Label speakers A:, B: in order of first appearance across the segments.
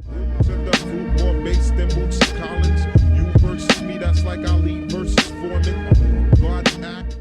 A: To the food more bass than Boots Collins. You versus me, that's like Ali versus Foreman. God's act.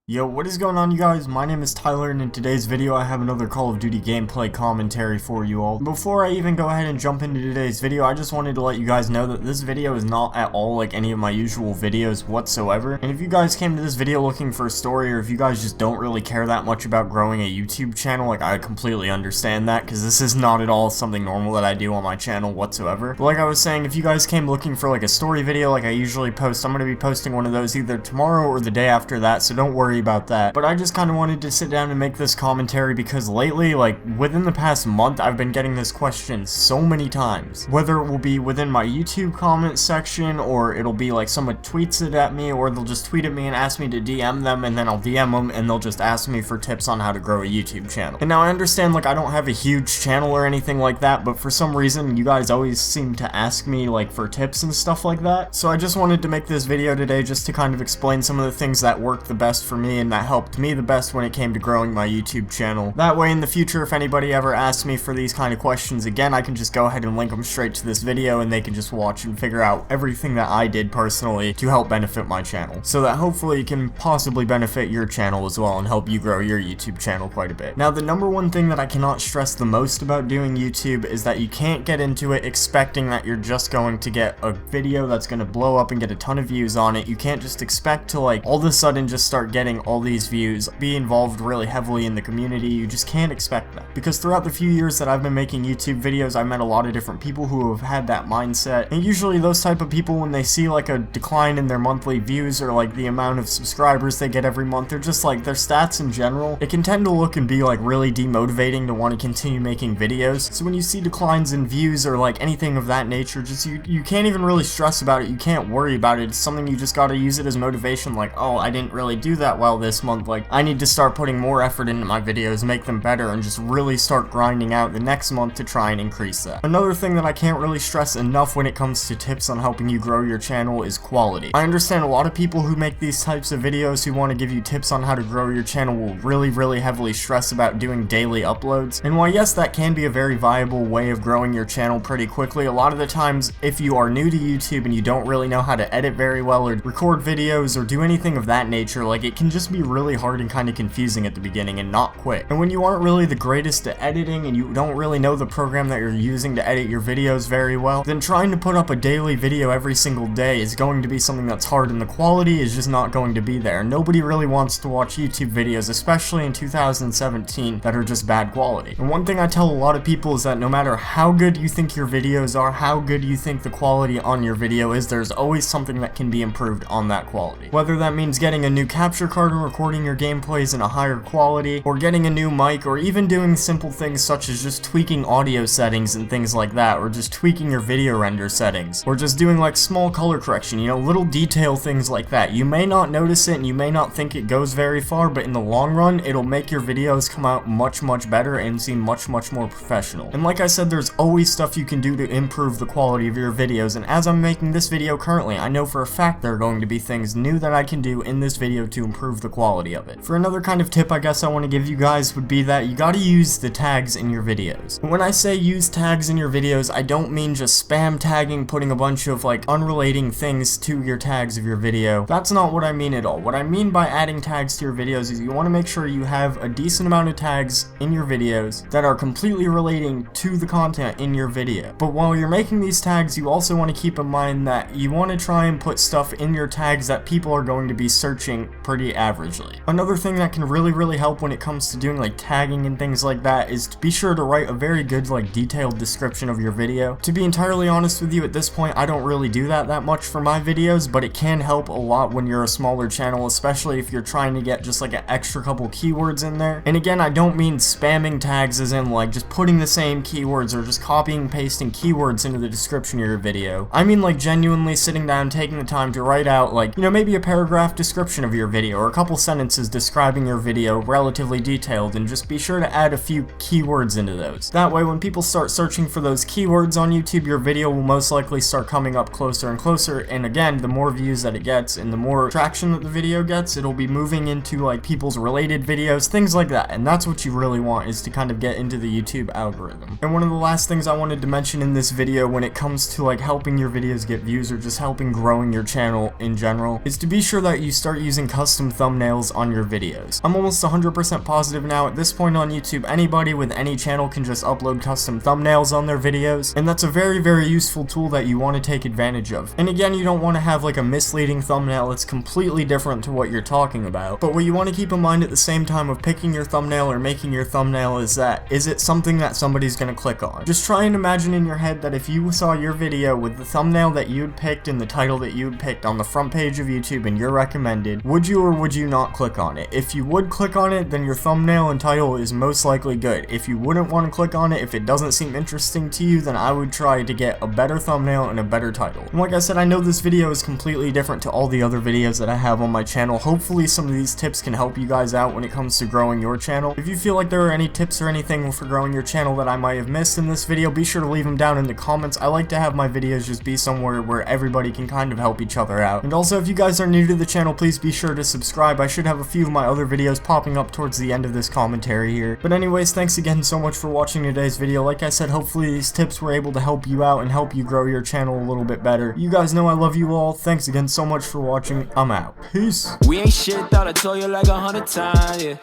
B: Yo, what is going on, you guys? My name is Tyler, and in today's video I have another Call of Duty gameplay commentary for you all. Before I even go ahead and jump into today's video, I just wanted to let you guys know that this video is not at all like any of my usual videos whatsoever. And if you guys came to this video looking for a story, or if you guys just don't really care that much about growing a YouTube channel, like, I completely understand that, because this is not at all something normal that I do on my channel whatsoever. But like I was saying, if you guys came looking for like a story video like I usually post, I'm going to be posting one of those either tomorrow or the day after that, so don't worry about that. But I just kind of wanted to sit down and make this commentary because lately, like within the past month, I've been getting this question so many times. Whether it will be within my YouTube comment section, or it'll be like someone tweets it at me, or they'll just tweet at me and ask me to DM them, and then I'll DM them and they'll just ask me for tips on how to grow a YouTube channel. And now I understand, like, I don't have a huge channel or anything like that, but for some reason you guys always seem to ask me like for tips and stuff like that. So I just wanted to make this video today just to kind of explain some of the things that worked the best for me and that helped me the best when it came to growing my YouTube channel. That way in the future, if anybody ever asks me for these kind of questions again, I can just go ahead and link them straight to this video and they can just watch and figure out everything that I did personally to help benefit my channel. So that hopefully it can possibly benefit your channel as well and help you grow your YouTube channel quite a bit. Now, the number one thing that I cannot stress the most about doing YouTube is that you can't get into it expecting that you're just going to get a video that's going to blow up and get a ton of views on it. You can't just expect to like all of a sudden just start getting all these views, be involved really heavily in the community. You just can't expect that, because throughout the few years that I've been making YouTube videos, I've met a lot of different people who have had that mindset, and usually those type of people, when they see like a decline in their monthly views or like the amount of subscribers they get every month, they're just like, their stats in general, it can tend to look and be like really demotivating to want to continue making videos. So when you see declines in views or like anything of that nature, just you can't even really stress about it, you can't worry about it. It's something you just gotta use it as motivation, like, oh, I didn't really do that well this month, like I need to start putting more effort into my videos, make them better, and just really start grinding out the next month to try and increase that. Another thing that I can't really stress enough when it comes to tips on helping you grow your channel is quality. I understand a lot of people who make these types of videos who want to give you tips on how to grow your channel will really heavily stress about doing daily uploads. And while yes, that can be a very viable way of growing your channel pretty quickly, a lot of the times if you are new to YouTube and you don't really know how to edit very well or record videos or do anything of that nature, like it can just be really hard and kind of confusing at the beginning and not quick. And when you aren't really the greatest at editing and you don't really know the program that you're using to edit your videos very well, then trying to put up a daily video every single day is going to be something that's hard, and the quality is just not going to be there. Nobody really wants to watch YouTube videos, especially in 2017, that are just bad quality. And one thing I tell a lot of people is that no matter how good you think your videos are, how good you think the quality on your video is, there's always something that can be improved on that quality. Whether that means getting a new capture card and recording your gameplays in a higher quality, or getting a new mic, or even doing simple things such as just tweaking audio settings and things like that, or just tweaking your video render settings, or just doing like small color correction, you know, little detail things like that. You may not notice it and you may not think it goes very far, but in the long run, it'll make your videos come out much better and seem much more professional. And like I said, there's always stuff you can do to improve the quality of your videos, and as I'm making this video currently, I know for a fact there are going to be things new that I can do in this video to improve the quality of it. For another kind of tip I guess I want to give you guys would be that you gotta use the tags in your videos. When I say use tags in your videos, I don't mean just spam tagging, putting a bunch of like unrelating things to your tags of your video. That's not what I mean at all. What I mean by adding tags to your videos is you want to make sure you have a decent amount of tags in your videos that are completely relating to the content in your video. But while you're making these tags, you also want to keep in mind that you want to try and put stuff in your tags that people are going to be searching pretty averagely. Another thing that can really help when it comes to doing like tagging and things like that is to be sure to write a very good like detailed description of your video. To be entirely honest with you, at this point I don't really do that much for my videos, but it can help a lot when you're a smaller channel, especially if you're trying to get just like an extra couple keywords in there. And again, I don't mean spamming tags as in like just putting the same keywords or just copying and pasting keywords into the description of your video. I mean like genuinely sitting down, taking the time to write out like, you know, maybe a paragraph description of your video, or a couple sentences describing your video relatively detailed, and just be sure to add a few keywords into those. That way when people start searching for those keywords on YouTube, your video will most likely start coming up closer and closer, and again, the more views that it gets and the more traction that the video gets, it'll be moving into like people's related videos, things like that, and that's what you really want, is to kind of get into the YouTube algorithm. And one of the last things I wanted to mention in this video when it comes to like helping your videos get views or just helping growing your channel in general is to be sure that you start using custom thumbnails on your videos. I'm almost 100% positive now at this point on YouTube, anybody with any channel can just upload custom thumbnails on their videos, and that's a very, very useful tool that you want to take advantage of. And again, you don't want to have like a misleading thumbnail that's completely different to what you're talking about, but what you want to keep in mind at the same time of picking your thumbnail or making your thumbnail is it something that somebody's going to click on? Just try and imagine in your head that if you saw your video with the thumbnail that you'd picked and the title that you'd picked on the front page of YouTube and you're recommended, would you or would you not click on it? If you would click on it, then your thumbnail and title is most likely good. If you wouldn't want to click on it, if it doesn't seem interesting to you, then I would try to get a better thumbnail and a better title. And like I said, I know this video is completely different to all the other videos that I have on my channel. Hopefully some of these tips can help you guys out when it comes to growing your channel. If you feel like there are any tips or anything for growing your channel that I might have missed in this video, be sure to leave them down in the comments. I like to have my videos just be somewhere where everybody can kind of help each other out. And also, if you guys are new to the channel, please be sure to subscribe. I should have a few of my other videos popping up towards the end of this commentary here. But anyways, thanks again so much for watching today's video. Like I said, hopefully these tips were able to help you out and help you grow your channel a little bit better. You guys know I love you all. Thanks again so much for watching. I'm out. Peace.
C: We ain't shit, thought I told you like 100 times, yeah.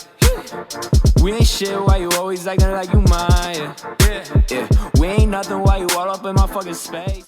C: We ain't shit, why you always acting like you mine, yeah. We ain't nothing, why you all up in my fucking space.